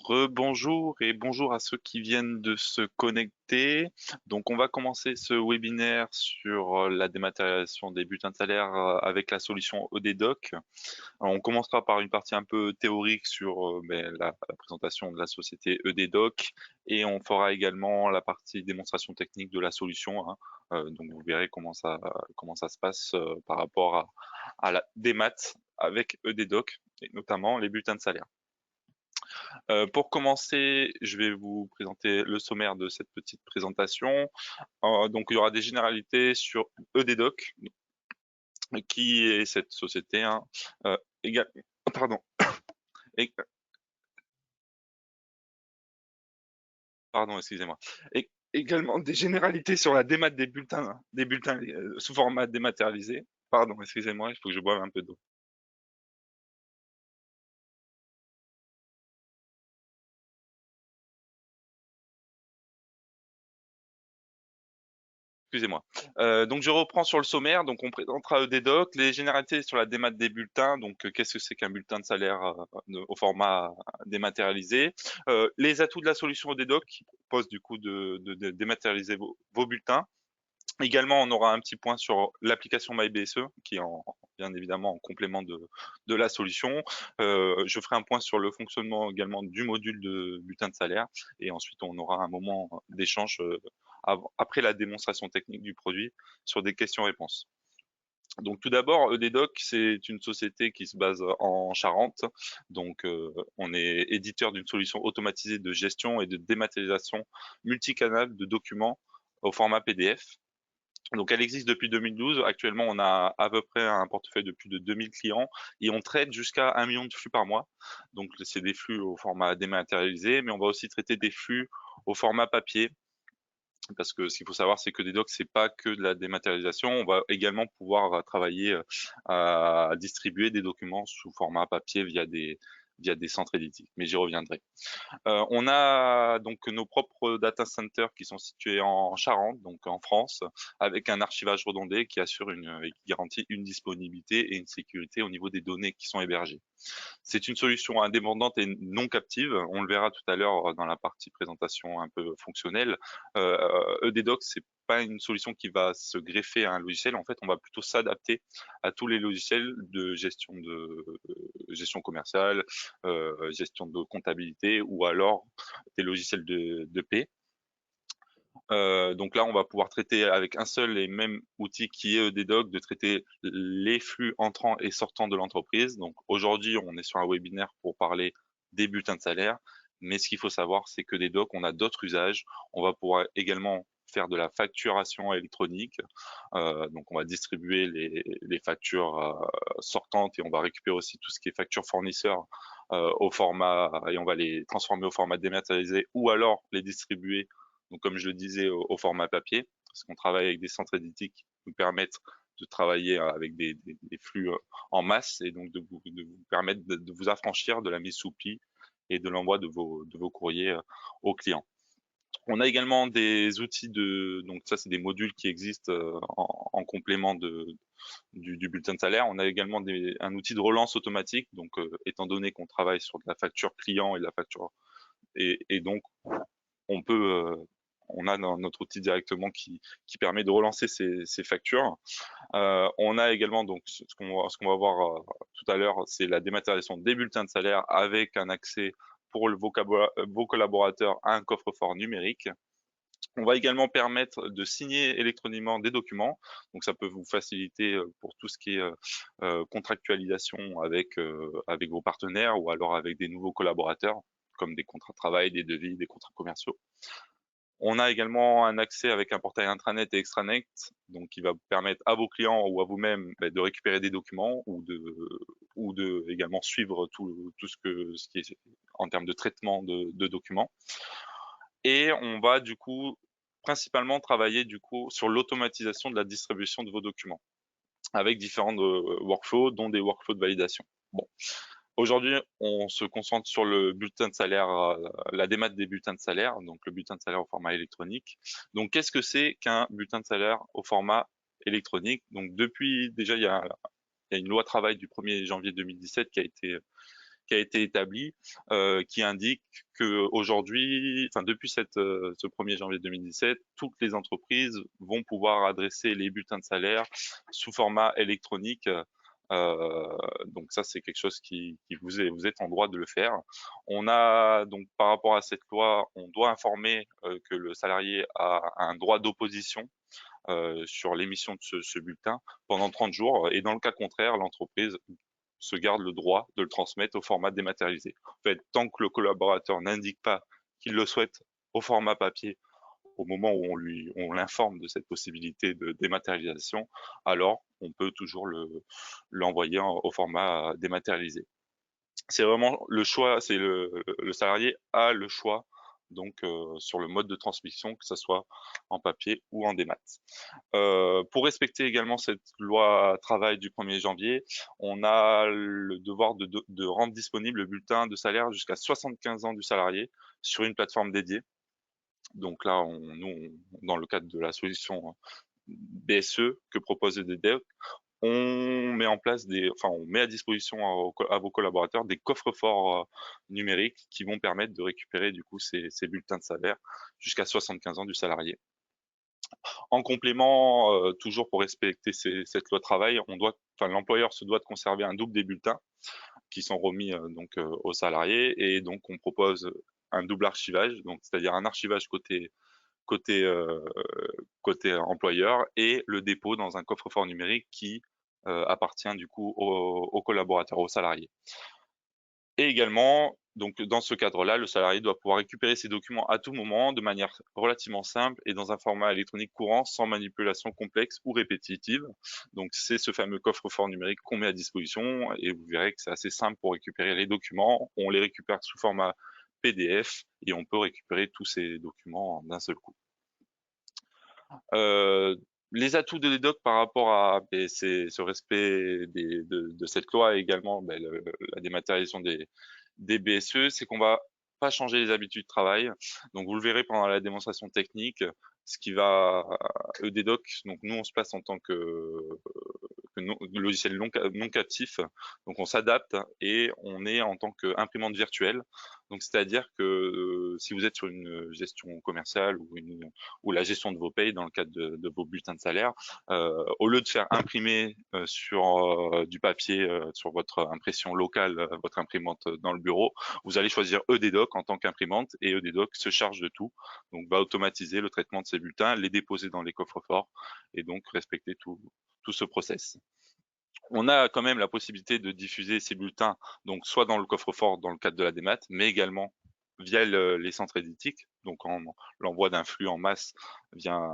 Rebonjour et bonjour à ceux qui viennent de se connecter. Donc, on va commencer ce webinaire sur la dématérialisation des bulletins de salaire avec la solution ODDoc. Alors, on commencera par une partie un peu théorique sur la présentation de la société EDDoc et on fera également la partie démonstration technique de la solution, hein. Donc, vous verrez comment ça se passe par rapport à la démat avec EDDoc et notamment les bulletins de salaire. Pour commencer, je vais vous présenter le sommaire de cette petite présentation. Donc, il y aura des généralités sur EDDoc, qui est cette société, hein, éga- pardon, é- pardon, excusez-moi. Également des généralités sur la démat des bulletins sous format dématérialisé. Pardon, excusez-moi, il faut que je boive un peu d'eau. Excusez-moi. Donc je reprends sur le sommaire. Donc on présentera EDDoc, les généralités sur la démat des bulletins. Donc qu'est-ce que c'est qu'un bulletin de salaire au format dématérialisé. Les atouts de la solution EDDoc qui propose du coup de dématérialiser vos bulletins. Également, on aura un petit point sur l'application MyBSE, qui est bien évidemment en complément de la solution. Je ferai un point sur le fonctionnement également du module de bulletin de salaire. Et ensuite, on aura un moment d'échange après la démonstration technique du produit sur des questions-réponses. Donc tout d'abord, EDDoc, c'est une société qui se base en Charente. Donc on est éditeur d'une solution automatisée de gestion et de dématérialisation multicanal de documents au format PDF. Donc, elle existe depuis 2012. Actuellement, on a à peu près un portefeuille de plus de 2000 clients et on traite jusqu'à 1 million de flux par mois. Donc, c'est des flux au format dématérialisé, mais on va aussi traiter des flux au format papier. Parce que ce qu'il faut savoir, c'est que des docs, c'est pas que de la dématérialisation. On va également pouvoir travailler à distribuer des documents sous format papier via des centres éditiques. Mais j'y reviendrai. On a donc nos propres data centers qui sont situés en Charente, donc en France, avec un archivage redondé qui assure et qui garantit une disponibilité et une sécurité au niveau des données qui sont hébergées. C'est une solution indépendante et non captive. On le verra tout à l'heure dans la partie présentation un peu fonctionnelle. EDDoc, c'est pas une solution qui va se greffer à un logiciel. En fait, on va plutôt s'adapter à tous les logiciels de gestion commerciale, gestion de comptabilité ou alors des logiciels de paie. Donc là, on va pouvoir traiter avec un seul et même outil qui est EDDoc, de traiter les flux entrants et sortants de l'entreprise. Donc aujourd'hui, on est sur un webinaire pour parler des bulletins de salaire, mais ce qu'il faut savoir, c'est que EDDoc, on a d'autres usages. On va pouvoir également faire de la facturation électronique. Donc on va distribuer les factures sortantes et on va récupérer aussi tout ce qui est facture fournisseur au format et on va les transformer au format dématérialisé ou alors les distribuer, donc comme je le disais, au format papier, parce qu'on travaille avec des centres éditiques qui nous permettent de travailler avec des flux en masse et donc de vous permettre de vous affranchir de la mise sous pli et de l'envoi de vos courriers aux clients. On a également des outils donc ça c'est des modules qui existent en complément du bulletin de salaire. On a également un outil de relance automatique, donc étant donné qu'on travaille sur de la facture client et de la facture, et donc on peut, on a notre outil directement qui permet de relancer ces factures. On a également donc ce qu'on va voir tout à l'heure, c'est la dématérialisation des bulletins de salaire avec un accès pour vos collaborateurs à un coffre-fort numérique. On va également permettre de signer électroniquement des documents. Donc, ça peut vous faciliter pour tout ce qui est contractualisation avec vos partenaires ou alors avec des nouveaux collaborateurs, comme des contrats de travail, des devis, des contrats commerciaux. On a également un accès avec un portail intranet et extranet, donc qui va vous permettre à vos clients ou à vous-même de récupérer des documents ou de également suivre tout ce qui est en termes de traitement de documents. Et on va du coup principalement travailler du coup sur l'automatisation de la distribution de vos documents avec différents workflows, dont des workflows de validation. Bon, aujourd'hui, on se concentre sur le bulletin de salaire, la démat des bulletins de salaire, donc le bulletin de salaire au format électronique. Donc, qu'est-ce que c'est qu'un bulletin de salaire au format électronique? Donc, depuis déjà, il y a une loi travail du 1er janvier 2017 qui a été établi, qui indique qu'aujourd'hui, enfin depuis ce 1er janvier 2017, toutes les entreprises vont pouvoir adresser les bulletins de salaire sous format électronique. Donc ça, c'est quelque chose qui vous êtes en droit de le faire. On a donc par rapport à cette loi, on doit informer que le salarié a un droit d'opposition sur l'émission de ce bulletin pendant 30 jours. Et dans le cas contraire, l'entreprise se garde le droit de le transmettre au format dématérialisé. En fait, tant que le collaborateur n'indique pas qu'il le souhaite au format papier au moment où on l'informe de cette possibilité de dématérialisation, alors on peut toujours l'envoyer au format dématérialisé. C'est vraiment le choix, c'est le salarié a le choix donc sur le mode de transmission, que ce soit en papier ou en démat. Pour respecter également cette loi travail du 1er janvier, on a le devoir de rendre disponible le bulletin de salaire jusqu'à 75 ans du salarié sur une plateforme dédiée. Donc là, dans le cadre de la solution BSE que propose EDDEC, on met en place on met à disposition à vos collaborateurs des coffres-forts numériques qui vont permettre de récupérer du coup ces bulletins de salaire jusqu'à 75 ans du salarié. En complément, toujours pour respecter cette loi travail, l'employeur se doit de conserver un double des bulletins qui sont remis aux salariés, et donc on propose un double archivage, donc c'est-à-dire un archivage côté, euh, côté employeur, et le dépôt dans un coffre-fort numérique qui appartient du coup aux collaborateurs, aux salariés. Et également, donc dans ce cadre-là, le salarié doit pouvoir récupérer ses documents à tout moment de manière relativement simple et dans un format électronique courant, sans manipulation complexe ou répétitive. Donc c'est ce fameux coffre-fort numérique qu'on met à disposition, et vous verrez que c'est assez simple pour récupérer les documents. On les récupère sous format PDF et on peut récupérer tous ces documents d'un seul coup. Euh, les atouts de l'EDOC par rapport à ce respect de cette loi, et également la dématérialisation des BSE, c'est qu'on va pas changer les habitudes de travail. Donc vous le verrez pendant la démonstration technique, ce qui va EDDoc, donc nous on se place en tant que logiciel non captif, donc on s'adapte et on est en tant qu'imprimante virtuelle. Donc c'est-à-dire que si vous êtes sur une gestion commerciale ou la gestion de vos payes dans le cadre de vos bulletins de salaire, au lieu de faire imprimer sur du papier sur votre impression locale, votre imprimante dans le bureau, vous allez choisir EDDoc en tant qu'imprimante, et EDDoc se charge de tout, donc va automatiser le traitement de ces bulletins, les déposer dans les coffres-forts et donc respecter tout ce process. On a quand même la possibilité de diffuser ces bulletins, donc soit dans le coffre-fort dans le cadre de la démat, mais également via les centres éditiques, donc l'envoi d'un flux en masse vient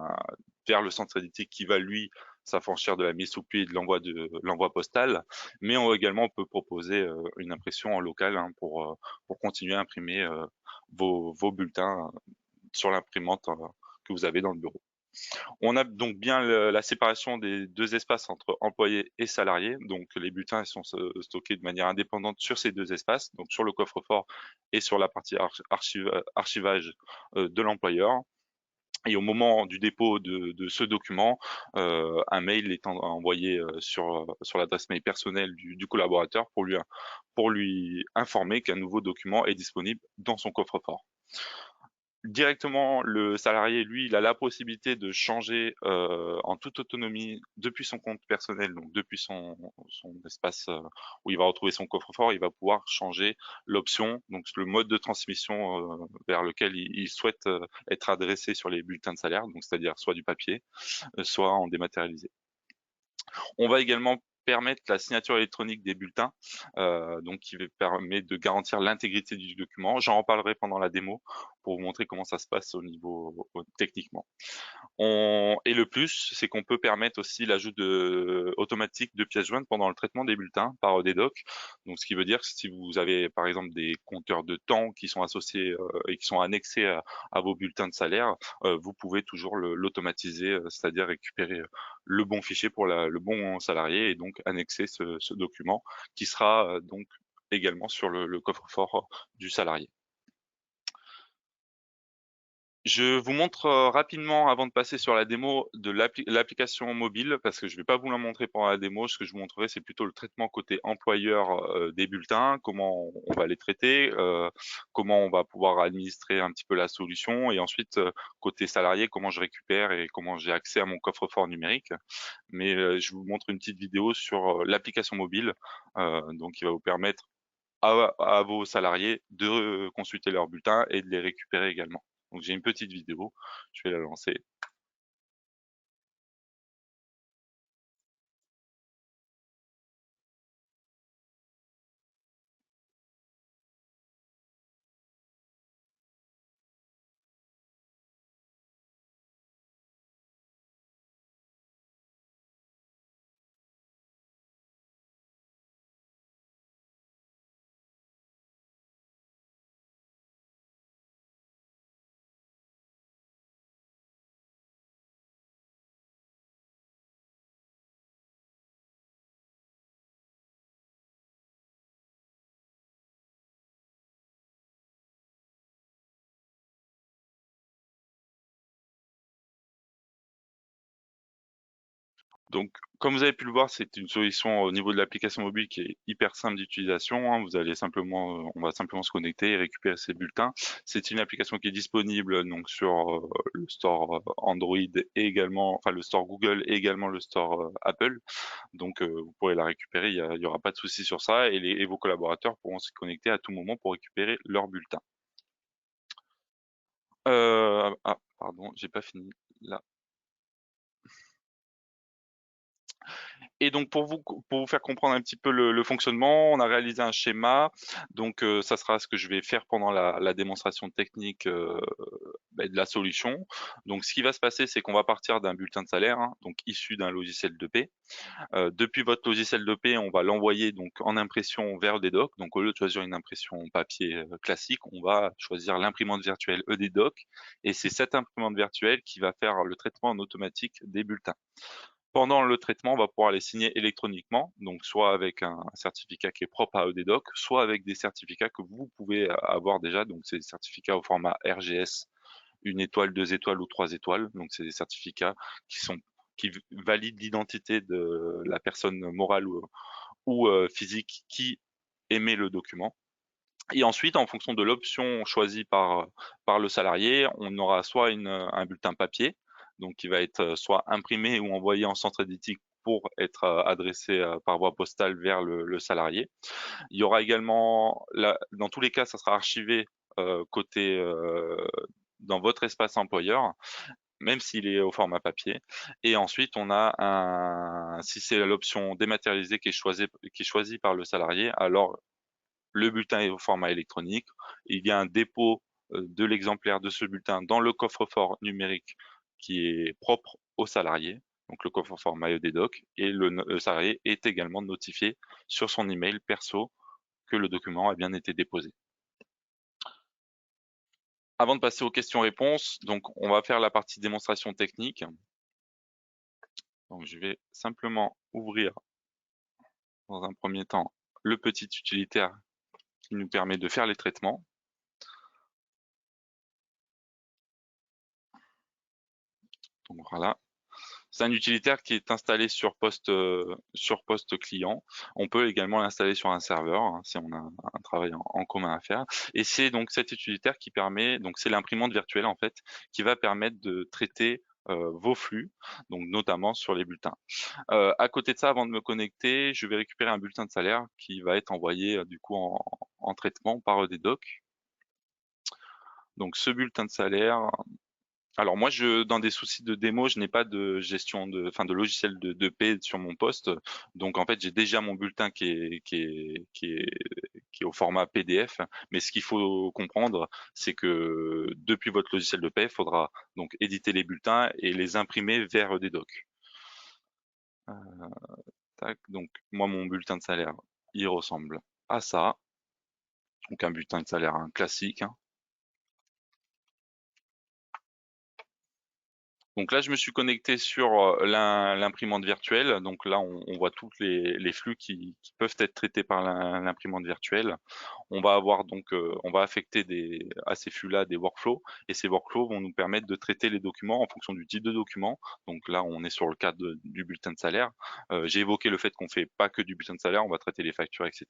vers le centre éditique qui va lui s'affranchir de la mise sous pli et de l'envoi postal, mais on peut proposer une impression en local pour continuer à imprimer vos bulletins sur l'imprimante que vous avez dans le bureau. On a donc bien la séparation des deux espaces entre employés et salariés. Donc les bulletins sont stockés de manière indépendante sur ces deux espaces, donc sur le coffre-fort et sur la partie archivage de l'employeur. Et au moment du dépôt de ce document, un mail est envoyé sur l'adresse mail personnelle du collaborateur pour lui informer qu'un nouveau document est disponible dans son coffre-fort. Directement, le salarié, lui, il a la possibilité de changer en toute autonomie depuis son compte personnel, donc depuis son espace où il va retrouver son coffre-fort, il va pouvoir changer l'option, donc le mode de transmission vers lequel il souhaite être adressé sur les bulletins de salaire, donc c'est-à-dire soit du papier, soit en dématérialisé. On va également permettre la signature électronique des bulletins, donc qui permet de garantir l'intégrité du document. J'en reparlerai pendant la démo pour vous montrer comment ça se passe au niveau techniquement. Et le plus, c'est qu'on peut permettre aussi l'ajout automatique de pièces jointes pendant le traitement des bulletins par EDDoc. Donc, ce qui veut dire que si vous avez, par exemple, des compteurs de temps qui sont associés et qui sont annexés à vos bulletins de salaire, vous pouvez toujours l'automatiser, c'est-à-dire récupérer le bon fichier pour le bon salarié et donc annexer ce document qui sera donc également sur le coffre-fort du salarié. Je vous montre rapidement, avant de passer sur la démo, de l'application mobile, parce que je vais pas vous la montrer pendant la démo. Ce que je vous montrerai, c'est plutôt le traitement côté employeur des bulletins, comment on va les traiter, comment on va pouvoir administrer un petit peu la solution, et ensuite côté salarié, comment je récupère et comment j'ai accès à mon coffre-fort numérique. Mais je vous montre une petite vidéo sur l'application mobile, donc qui va vous permettre à vos salariés de consulter leurs bulletins et de les récupérer également. Donc j'ai une petite vidéo, je vais la lancer. Donc, comme vous avez pu le voir, c'est une solution au niveau de l'application mobile qui est hyper simple d'utilisation, hein. Vous allez simplement, on va simplement se connecter et récupérer ses bulletins. C'est une application qui est disponible donc sur le store Android et également, enfin le store Google et également le store Apple. Donc, vous pourrez la récupérer, il y aura pas de souci sur ça, et vos collaborateurs pourront se connecter à tout moment pour récupérer leurs bulletins. Ah, pardon, j'ai pas fini là. Et donc pour vous faire comprendre un petit peu le fonctionnement, on a réalisé un schéma. Donc ça sera ce que je vais faire pendant la démonstration technique de la solution. Donc ce qui va se passer, c'est qu'on va partir d'un bulletin de salaire, hein, donc issu d'un logiciel de paie. Depuis votre logiciel de paie, on va l'envoyer donc en impression vers EDDoc. Donc au lieu de choisir une impression papier classique, on va choisir l'imprimante virtuelle EDDoc, et c'est cette imprimante virtuelle qui va faire le traitement en automatique des bulletins. Pendant le traitement, on va pouvoir les signer électroniquement, donc soit avec un certificat qui est propre à EDDoc, soit avec des certificats que vous pouvez avoir déjà. Donc c'est des certificats au format RGS, une étoile, deux étoiles ou trois étoiles. Donc c'est des certificats qui valident l'identité de la personne morale ou physique qui émet le document. Et ensuite, en fonction de l'option choisie par le salarié, on aura soit un bulletin papier, donc qui va être soit imprimé ou envoyé en centre éditique pour être adressé par voie postale vers le salarié. Il y aura également, dans tous les cas, ça sera archivé côté dans votre espace employeur, même s'il est au format papier. Et ensuite, on a si c'est l'option dématérialisée qui est choisie par le salarié, alors le bulletin est au format électronique. Il y a un dépôt de l'exemplaire de ce bulletin dans le coffre-fort numérique qui est propre au salarié, donc le coffre-fort MyEDDoc, et le salarié est également notifié sur son email perso que le document a bien été déposé. Avant de passer aux questions-réponses, donc on va faire la partie démonstration technique. Donc je vais simplement ouvrir dans un premier temps le petit utilitaire qui nous permet de faire les traitements. Donc voilà. C'est un utilitaire qui est installé sur poste client. On peut également l'installer sur un serveur, hein, si on a un travail en commun à faire. Et c'est donc cet utilitaire qui permet, donc c'est l'imprimante virtuelle en fait, qui va permettre de traiter vos flux, donc notamment sur les bulletins. À côté de ça, avant de me connecter, je vais récupérer un bulletin de salaire qui va être envoyé du coup en traitement par EDDoc. Donc ce bulletin de salaire, alors moi, dans des soucis de démo, je n'ai pas de gestion enfin de logiciel de paie sur mon poste. Donc en fait, j'ai déjà mon bulletin qui est au format PDF. Mais ce qu'il faut comprendre, c'est que depuis votre logiciel de paie, il faudra donc éditer les bulletins et les imprimer vers des docs. Tac, donc moi, mon bulletin de salaire, il ressemble à ça. Donc un bulletin de salaire classique, hein. Donc là, je me suis connecté sur l'imprimante virtuelle. Donc là, on voit tous les flux qui peuvent être traités par l'imprimante virtuelle. on va avoir donc, on va affecter à ces flux-là des workflows, et ces workflows vont nous permettre de traiter les documents en fonction du type de document. Donc là, on est sur le cadre du bulletin de salaire. J'ai évoqué le fait qu'on fait pas que du bulletin de salaire, on va traiter les factures, etc.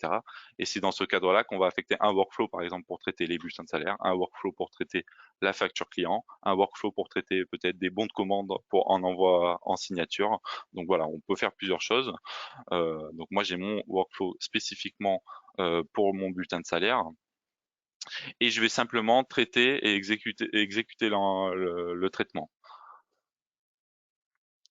Et c'est dans ce cadre-là qu'on va affecter un workflow, par exemple, pour traiter les bulletins de salaire, un workflow pour traiter la facture client, un workflow pour traiter peut-être des bons de commande pour en envoi en signature. Donc voilà, on peut faire plusieurs choses. Donc moi, j'ai mon workflow spécifiquement pour mon bulletin de salaire, et je vais simplement traiter et exécuter le traitement.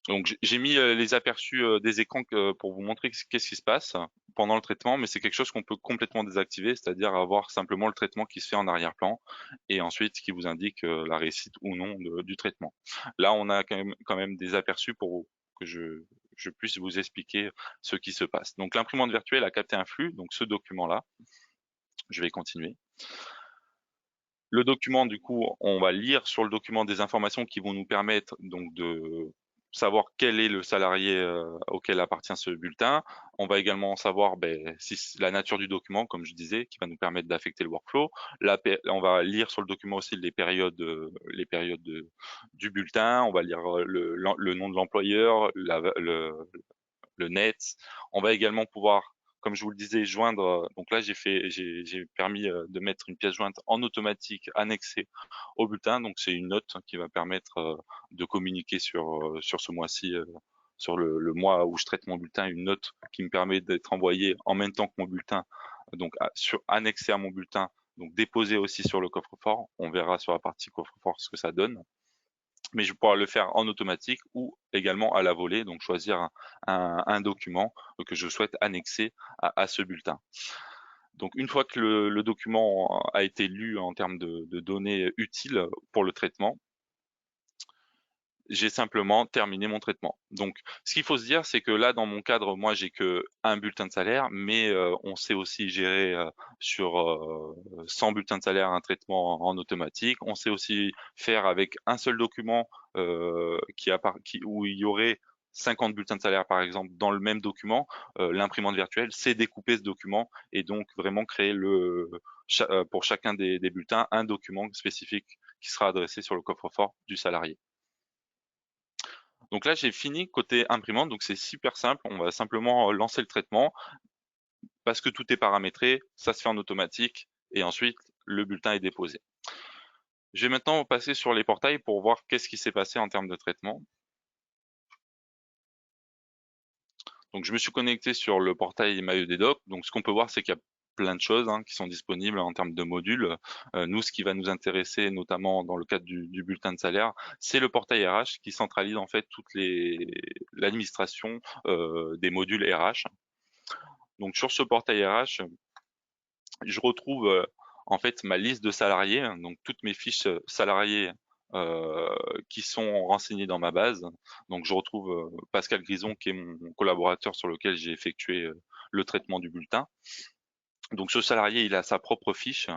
Donc j'ai mis les aperçus des écrans pour vous montrer qu'est-ce qui se passe pendant le traitement, mais c'est quelque chose qu'on peut complètement désactiver, c'est-à-dire avoir simplement le traitement qui se fait en arrière-plan, et ensuite qui vous indique la réussite ou non du traitement. Là, on a quand même des aperçus pour que je puisse vous expliquer ce qui se passe. Donc l'imprimante virtuelle a capté un flux, donc ce document-là. Je vais continuer. Le document, du coup, on va lire sur le document des informations qui vont nous permettre donc de savoir quel est le salarié auquel appartient ce bulletin. On va également savoir la nature du document, comme je disais, qui va nous permettre d'affecter le workflow. On va lire sur le document aussi les périodes du bulletin. On va lire le nom de l'employeur, le net. On va également pouvoir, comme je vous le disais, joindre. Donc là, j'ai permis de mettre une pièce jointe en automatique annexée au bulletin. Donc c'est une note qui va permettre de communiquer sur ce mois-ci, sur le mois où je traite mon bulletin, une note qui me permet d'être envoyée en même temps que mon bulletin, donc annexée à mon bulletin, donc déposée aussi sur le coffre-fort. On verra sur la partie coffre-fort ce que ça donne, mais je vais pouvoir le faire en automatique ou également à la volée, donc choisir un document que je souhaite annexer à ce bulletin. Donc une fois que le document a été lu en termes de données utiles pour le traitement, j'ai simplement terminé mon traitement. Donc, ce qu'il faut se dire, c'est que là, dans mon cadre, moi, j'ai que un bulletin de salaire, mais on sait aussi gérer sur 100 bulletins de salaire un traitement en automatique. On sait aussi faire avec un seul document où il y aurait 50 bulletins de salaire, par exemple, dans le même document. L'imprimante virtuelle sait découper ce document et donc vraiment créer pour chacun des bulletins un document spécifique qui sera adressé sur le coffre-fort du salarié. Donc là, j'ai fini côté imprimante, donc c'est super simple. On va simplement lancer le traitement parce que tout est paramétré, ça se fait en automatique et ensuite le bulletin est déposé. Je vais maintenant passer sur les portails pour voir qu'est-ce qui s'est passé en termes de traitement. Donc je me suis connecté sur le portail MyEDDoc. Donc ce qu'on peut voir, c'est qu'il y a plein de choses qui sont disponibles en termes de modules. Nous, ce qui va nous intéresser, notamment dans le cadre du bulletin de salaire, c'est le portail RH qui centralise en fait toute l'administration des modules RH. Donc sur ce portail RH, je retrouve en fait ma liste de salariés, donc toutes mes fiches salariés qui sont renseignées dans ma base. Donc je retrouve Pascal Grison qui est mon collaborateur sur lequel j'ai effectué le traitement du bulletin. Donc ce salarié, il a sa propre fiche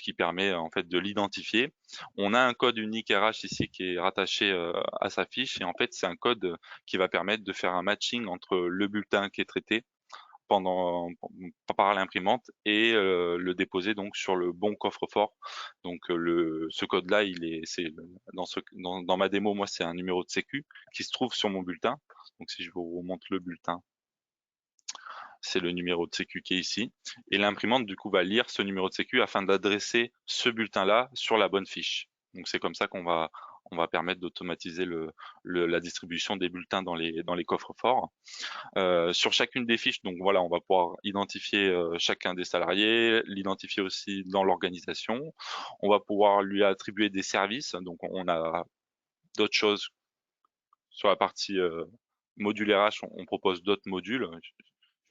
qui permet en fait de l'identifier. On a un code unique RH ici qui est rattaché à sa fiche, et en fait c'est un code qui va permettre de faire un matching entre le bulletin qui est traité par l'imprimante et le déposer donc sur le bon coffre-fort. Donc ce code-là, dans ma démo, moi c'est un numéro de sécu qui se trouve sur mon bulletin. Donc si je vous remonte le bulletin, c'est le numéro de sécu qui est ici. Et l'imprimante, du coup, va lire ce numéro de sécu afin d'adresser ce bulletin-là sur la bonne fiche. Donc, c'est comme ça qu'on va permettre d'automatiser la distribution des bulletins dans les coffres forts. Sur chacune des fiches, donc voilà, on va pouvoir identifier chacun des salariés, l'identifier aussi dans l'organisation. On va pouvoir lui attribuer des services. Donc, on a d'autres choses sur la partie module RH. On propose d'autres modules.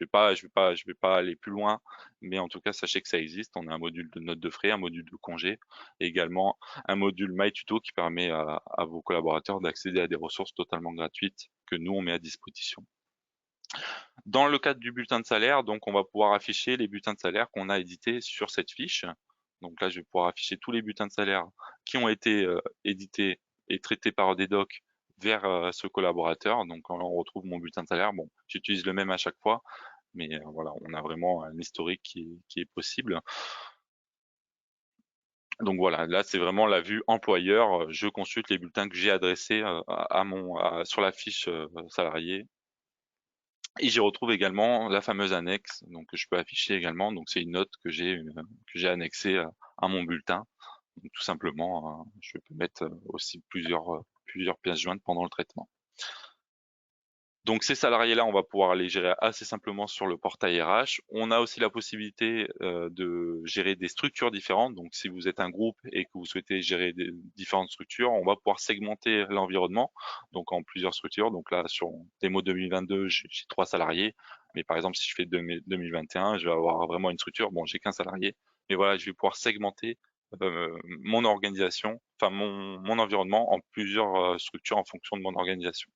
Je vais pas aller plus loin, mais en tout cas, sachez que ça existe. On a un module de notes de frais, un module de congé, et également un module MyTuto qui permet à vos collaborateurs d'accéder à des ressources totalement gratuites que nous, on met à disposition. Dans le cadre du bulletin de salaire, donc, on va pouvoir afficher les bulletins de salaire qu'on a édités sur cette fiche. Donc là, je vais pouvoir afficher tous les bulletins de salaire qui ont été édités et traités par EDDoc vers ce collaborateur. Donc, quand on retrouve mon bulletin de salaire, bon, j'utilise le même à chaque fois, mais voilà, on a vraiment un historique qui est possible. Donc voilà, là c'est vraiment la vue employeur. Je consulte les bulletins que j'ai adressés sur la fiche salarié. Et j'y retrouve également la fameuse annexe, donc que je peux afficher également. Donc c'est une note que j'ai annexée à mon bulletin. Donc tout simplement, je peux mettre aussi plusieurs pièces jointes pendant le traitement. Donc ces salariés-là, on va pouvoir les gérer assez simplement sur le portail RH. On a aussi la possibilité de gérer des structures différentes. Donc si vous êtes un groupe et que vous souhaitez gérer des différentes structures, on va pouvoir segmenter l'environnement donc en plusieurs structures. Donc là, sur démo 2022, j'ai 3 salariés. Mais par exemple, si je fais 2021, je vais avoir vraiment une structure. Bon, j'ai qu'un salarié. Mais voilà, je vais pouvoir segmenter mon organisation, enfin mon environnement en plusieurs structures en fonction de mon organisation.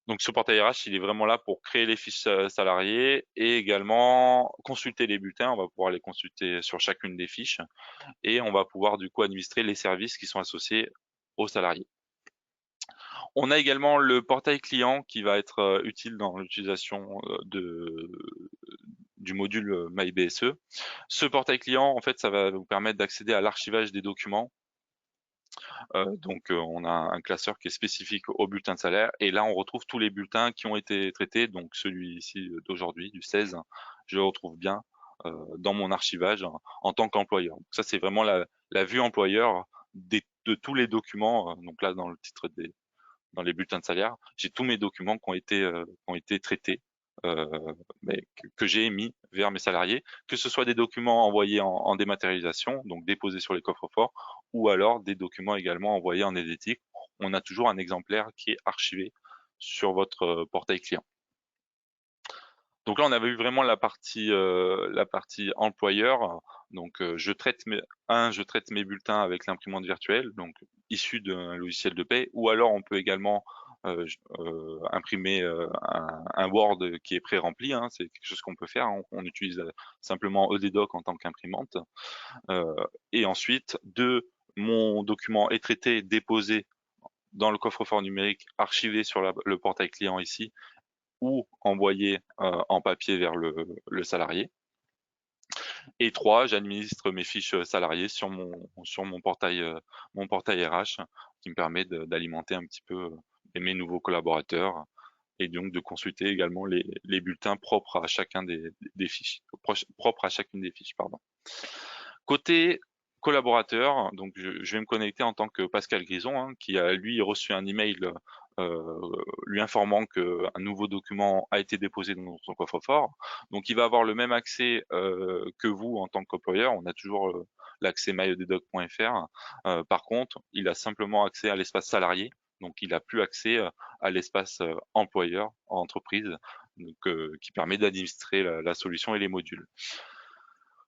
Donc ce portail RH, il est vraiment là pour créer les fiches salariés et également consulter les bulletins. On va pouvoir les consulter sur chacune des fiches et on va pouvoir du coup administrer les services qui sont associés aux salariés. On a également le portail client qui va être utile dans l'utilisation du module MyBSE. Ce portail client, en fait, ça va vous permettre d'accéder à l'archivage des documents. Donc on a un classeur qui est spécifique au bulletin de salaire et là on retrouve tous les bulletins qui ont été traités. Donc celui-ci d'aujourd'hui, du 16, je le retrouve bien dans mon archivage en tant qu'employeur. Donc ça c'est vraiment la vue employeur de tous les documents. Donc là dans le titre dans les bulletins de salaire, j'ai tous mes documents qui ont été traités, euh, mais que j'ai émis vers mes salariés, que ce soit des documents envoyés en dématérialisation, donc déposés sur les coffres-forts, ou alors des documents également envoyés en édétique. On a toujours un exemplaire qui est archivé sur votre portail client. Donc là, on avait vu vraiment la partie employeur. Donc je traite mes bulletins avec l'imprimante virtuelle, donc issue d'un logiciel de paie, ou alors on peut également imprimer un Word qui est pré-rempli. Hein, c'est quelque chose qu'on peut faire. On utilise simplement EDDoc en tant qu'imprimante. Et ensuite, mon document est traité, déposé dans le coffre-fort numérique, archivé sur le portail client ici, ou envoyé en papier vers le salarié. Et 3, j'administre mes fiches salariées sur mon portail RH qui me permet d'alimenter un petit peu mes nouveaux collaborateurs et donc de consulter également les bulletins propres à chacun des fiches, propres à chacune des fiches, pardon. Côté collaborateur, donc je vais me connecter en tant que Pascal Grison, hein, qui a lui reçu un email lui informant qu'un nouveau document a été déposé dans son coffre-fort. Donc il va avoir le même accès que vous en tant qu'employeur. On a toujours l'accès myededoc.fr. Par contre, il a simplement accès à l'espace salarié. Donc il n'a plus accès à l'espace employeur, entreprise, donc, qui permet d'administrer la solution et les modules.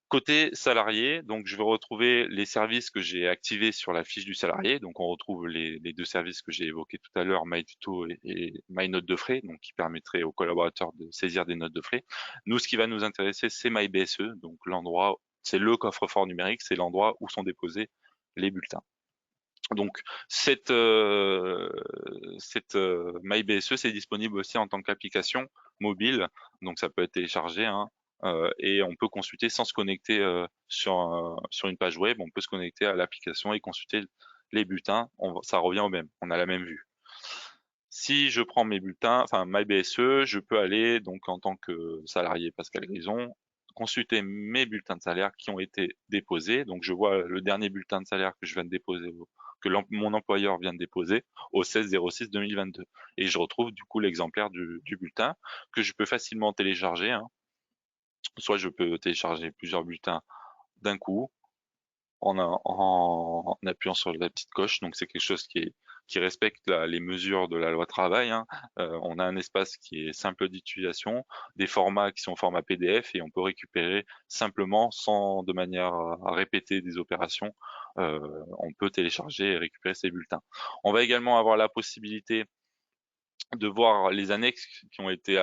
Côté salarié, donc je vais retrouver les services que j'ai activés sur la fiche du salarié. Donc on retrouve les 2 services que j'ai évoqués tout à l'heure, MyTuto et MyNote de frais, donc qui permettraient aux collaborateurs de saisir des notes de frais. Nous, ce qui va nous intéresser, c'est MyBSE, donc c'est le coffre-fort numérique, c'est l'endroit où sont déposés les bulletins. Donc cette MyBSE, c'est disponible aussi en tant qu'application mobile, donc ça peut être téléchargé, hein, et on peut consulter sans se connecter sur une page web. On peut se connecter à l'application et consulter les bulletins. Ça revient au même, on a la même vue. Si je prends mes bulletins, enfin MyBSE, je peux aller donc en tant que salarié Pascal Grison consulter mes bulletins de salaire qui ont été déposés. Donc je vois le dernier bulletin de salaire que je viens de déposer, que mon employeur vient de déposer au 16/06/2022. Et je retrouve du coup l'exemplaire du bulletin que je peux facilement télécharger. Hein. Soit je peux télécharger plusieurs bulletins d'un coup en appuyant sur la petite coche. Donc c'est quelque chose qui respecte les mesures de la loi travail. Hein. On a un espace qui est simple d'utilisation, des formats qui sont format PDF et on peut récupérer simplement sans de manière à répéter des opérations. On peut télécharger et récupérer ces bulletins. On va également avoir la possibilité de voir les annexes qui ont été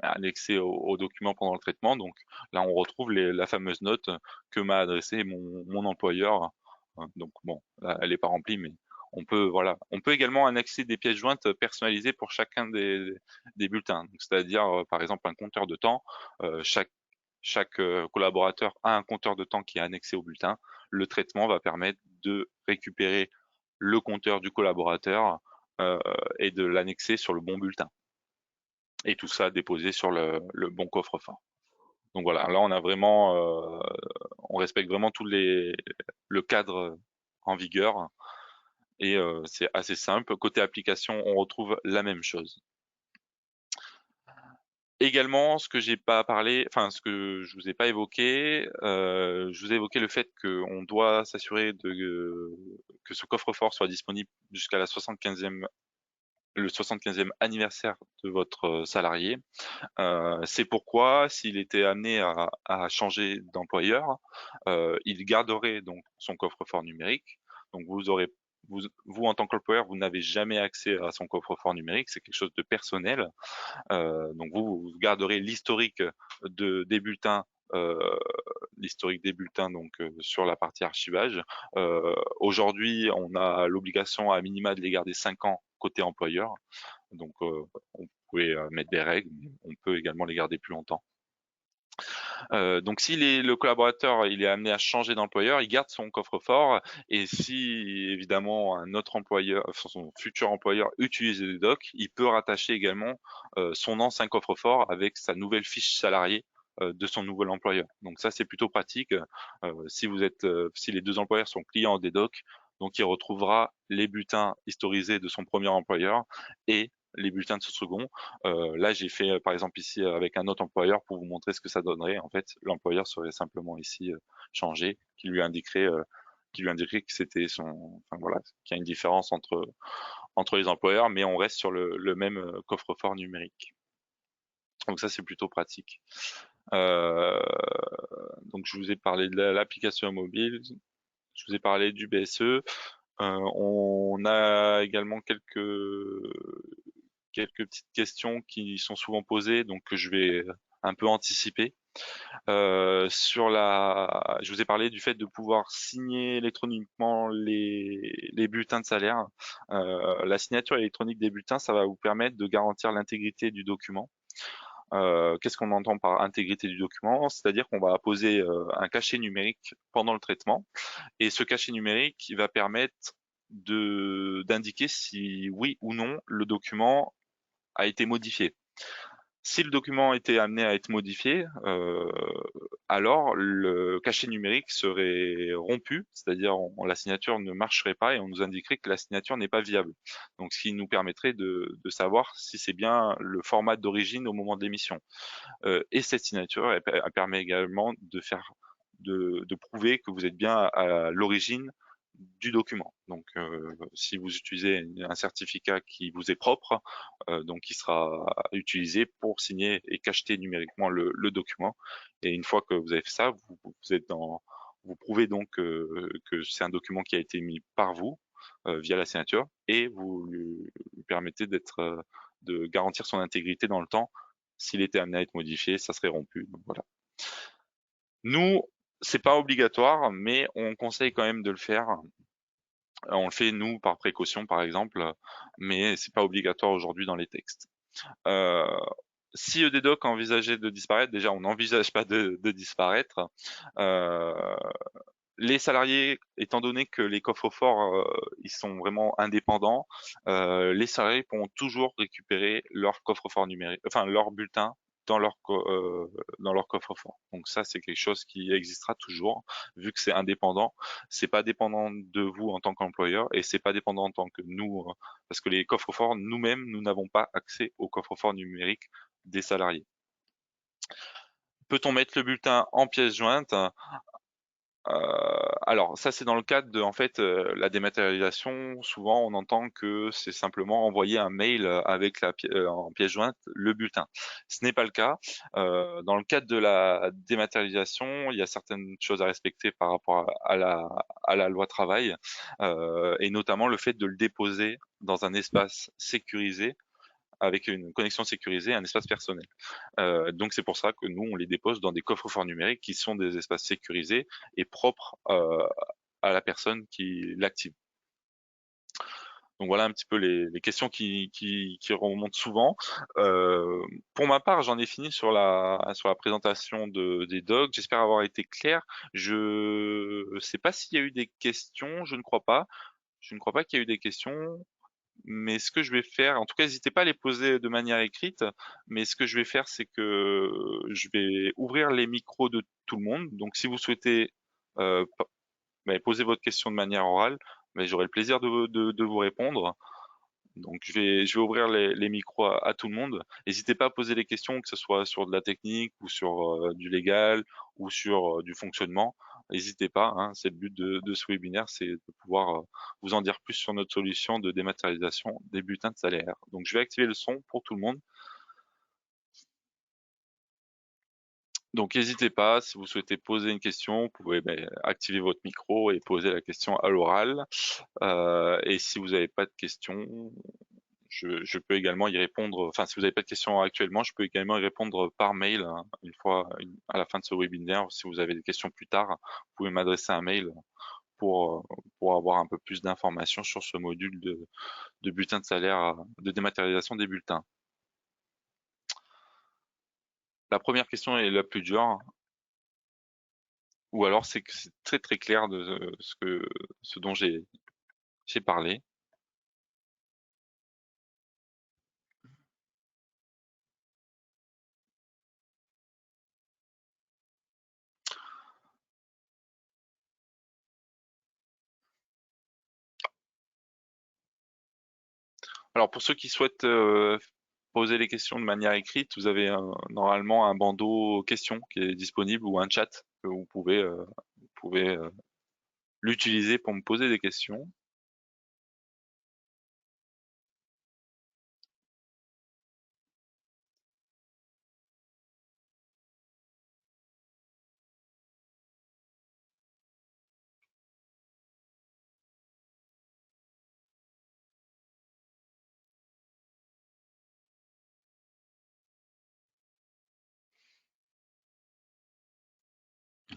annexées au document pendant le traitement. Donc là, on retrouve la fameuse note que m'a adressée mon employeur. Donc bon, là, elle n'est pas remplie, mais On peut également annexer des pièces jointes personnalisées pour chacun des bulletins. C'est-à-dire, par exemple, un compteur de temps. Chaque collaborateur a un compteur de temps qui est annexé au bulletin. Le traitement va permettre de récupérer le compteur du collaborateur euh, et de l'annexer sur le bon bulletin. Et tout ça déposé sur le bon coffre-fort. Donc voilà, là on respecte vraiment le cadre en vigueur et c'est assez simple. Côté application, on retrouve la même chose. Également, ce que j'ai pas parlé, enfin ce que je vous ai pas évoqué, je vous ai évoqué le fait qu'on doit s'assurer que ce coffre-fort soit disponible jusqu'à le 75e anniversaire de votre salarié. C'est pourquoi, s'il était amené à changer d'employeur, il garderait donc son coffre-fort numérique. Donc vous en tant qu'employeur, vous n'avez jamais accès à son coffre-fort numérique, c'est quelque chose de personnel. Donc vous garderez des bulletins. euh, l'historique des bulletins donc sur la partie archivage. Aujourd'hui, on a l'obligation à minima de les garder 5 ans côté employeur. Donc on pouvait mettre des règles, mais on peut également les garder plus longtemps. Donc si le collaborateur il est amené à changer d'employeur, il garde son coffre-fort et si évidemment un autre employeur, enfin, son futur employeur utilise des docs, il peut rattacher également son ancien coffre-fort avec sa nouvelle fiche salariée de son nouvel employeur. Donc ça c'est plutôt pratique. Si les deux employeurs sont clients des docs, donc il retrouvera les bulletins historisés de son premier employeur et les bulletins de ce second. Là, j'ai fait par exemple ici avec un autre employeur pour vous montrer ce que ça donnerait. En fait, l'employeur serait simplement ici changé, qui lui indiquerait que c'était enfin voilà, qu'il y a une différence entre les employeurs, mais on reste sur le même coffre-fort numérique. Donc ça, c'est plutôt pratique. Euh, donc je vous ai parlé de l'application mobile, je vous ai parlé du BSE. On a également quelques petites questions qui sont souvent posées, donc que je vais un peu anticiper. Je vous ai parlé du fait de pouvoir signer électroniquement les bulletins de salaire. La signature électronique des bulletins, ça va vous permettre de garantir l'intégrité du document. Qu'est-ce qu'on entend par intégrité du document? C'est-à-dire qu'on va poser un cachet numérique pendant le traitement, et ce cachet numérique, il va permettre d'indiquer si oui ou non le document a été modifié. Si le document était amené à être modifié, alors le cachet numérique serait rompu, c'est-à-dire la signature ne marcherait pas et on nous indiquerait que la signature n'est pas viable. Donc, ce qui nous permettrait de savoir si c'est bien le format d'origine au moment de l'émission. Et cette signature, elle permet également de prouver que vous êtes bien à l'origine du document. Donc, si vous utilisez un certificat qui vous est propre, donc qui sera utilisé pour signer et cacheter numériquement le document. Et une fois que vous avez fait ça, vous prouvez donc que c'est un document qui a été mis par vous via la signature et vous lui permettez de garantir son intégrité dans le temps. S'il était amené à être modifié, ça serait rompu. Donc voilà. Nous, c'est pas obligatoire, mais on conseille quand même de le faire. On le fait nous par précaution par exemple, mais c'est pas obligatoire aujourd'hui dans les textes. Euh, Si EDDoc envisageait de disparaître, déjà on n'envisage pas de disparaître. Euh, les salariés, étant donné que les coffres-forts ils sont vraiment indépendants, les salariés pourront toujours récupérer leur coffre-fort numérique, enfin leur bulletin dans dans leur coffre-fort. Donc ça, c'est quelque chose qui existera toujours, vu que c'est indépendant. C'est pas dépendant de vous en tant qu'employeur et c'est pas dépendant en tant que nous, parce que les coffres-forts, nous-mêmes, nous n'avons pas accès au coffre-fort numérique des salariés. Peut-on mettre le bulletin en pièce jointe? Alors ça c'est dans le cadre de en fait la dématérialisation. Souvent on entend que c'est simplement envoyer un mail avec en pièce jointe le bulletin. Ce n'est pas le cas. Dans le cadre de la dématérialisation, il y a certaines choses à respecter par rapport à la loi travail et notamment le fait de le déposer dans un espace sécurisé avec une connexion sécurisée, un espace personnel. Donc c'est pour ça que nous, on les dépose dans des coffres-forts numériques qui sont des espaces sécurisés et propres à la personne qui l'active. Donc voilà un petit peu les questions qui remontent souvent. Euh, pour ma part, j'en ai fini sur la présentation des docs. J'espère avoir été clair. Je sais pas s'il y a eu des questions, je ne crois pas. Je ne crois pas qu'il y a eu des questions. Mais ce que je vais faire, en tout cas, n'hésitez pas à les poser de manière écrite. Mais ce que je vais faire, c'est que je vais ouvrir les micros de tout le monde. Donc, si vous souhaitez poser votre question de manière orale, j'aurai le plaisir de vous répondre. Donc, je vais ouvrir les micros à tout le monde. N'hésitez pas à poser des questions, que ce soit sur de la technique ou sur du légal ou sur du fonctionnement. N'hésitez pas, hein, c'est le but de ce webinaire, c'est de pouvoir vous en dire plus sur notre solution de dématérialisation des bulletins de salaire. Donc, je vais activer le son pour tout le monde. Donc, n'hésitez pas, si vous souhaitez poser une question, vous pouvez activer votre micro et poser la question à l'oral. Et si vous n'avez pas de questions, je peux également y répondre. Enfin, si vous n'avez pas de questions actuellement, je peux également y répondre par mail hein, une fois à la fin de ce webinaire. Si vous avez des questions plus tard, vous pouvez m'adresser un mail pour avoir un peu plus d'informations sur ce module de bulletin de salaire, de dématérialisation des bulletins. La première question est la plus dure, ou alors c'est que c'est très très clair de ce dont j'ai parlé. Alors pour ceux qui souhaitent poser les questions de manière écrite, vous avez normalement un bandeau questions qui est disponible ou un chat que vous pouvez l'utiliser pour me poser des questions.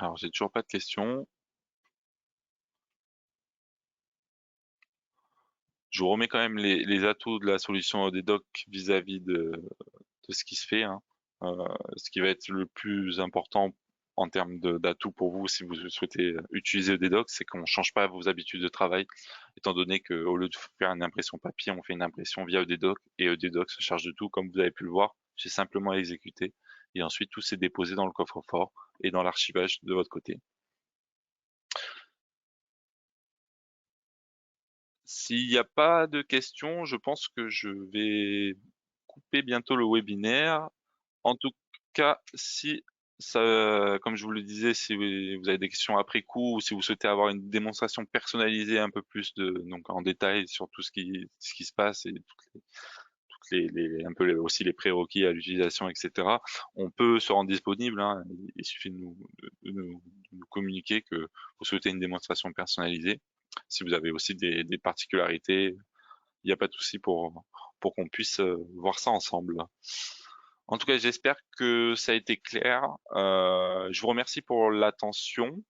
Alors j'ai toujours pas de questions. Je vous remets quand même les atouts de la solution des docs vis-à-vis de ce qui se fait, hein. Ce qui va être le plus important en termes d'atouts pour vous si vous souhaitez utiliser des docs, c'est qu'on ne change pas vos habitudes de travail, étant donné qu'au lieu de faire une impression papier, on fait une impression via EDDoc et EDDoc se charge de tout, comme vous avez pu le voir. J'ai simplement à exécuter et ensuite tout s'est déposé dans le coffre-fort et dans l'archivage de votre côté. S'il n'y a pas de questions, je pense que je vais couper bientôt le webinaire. En tout cas, si ça, comme je vous le disais, si vous avez des questions après coup ou si vous souhaitez avoir une démonstration personnalisée un peu plus donc en détail sur tout ce qui se passe et un peu aussi les prérequis à l'utilisation, etc. On peut se rendre disponible, hein. Il suffit de nous communiquer que vous souhaitez une démonstration personnalisée. Si vous avez aussi des particularités, il n'y a pas de souci pour qu'on puisse voir ça ensemble. En tout cas, j'espère que ça a été clair. Je vous remercie pour l'attention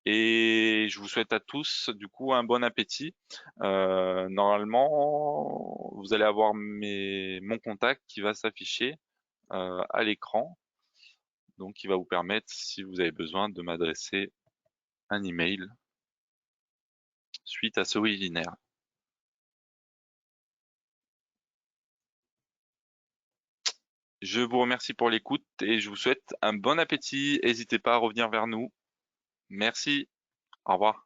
et je vous souhaite à tous du coup un bon appétit. Normalement, vous allez avoir mon contact qui va s'afficher à l'écran, donc qui va vous permettre, si vous avez besoin, de m'adresser un email suite à ce webinaire. Je vous remercie pour l'écoute et je vous souhaite un bon appétit. N'hésitez pas à revenir vers nous. Merci. Au revoir.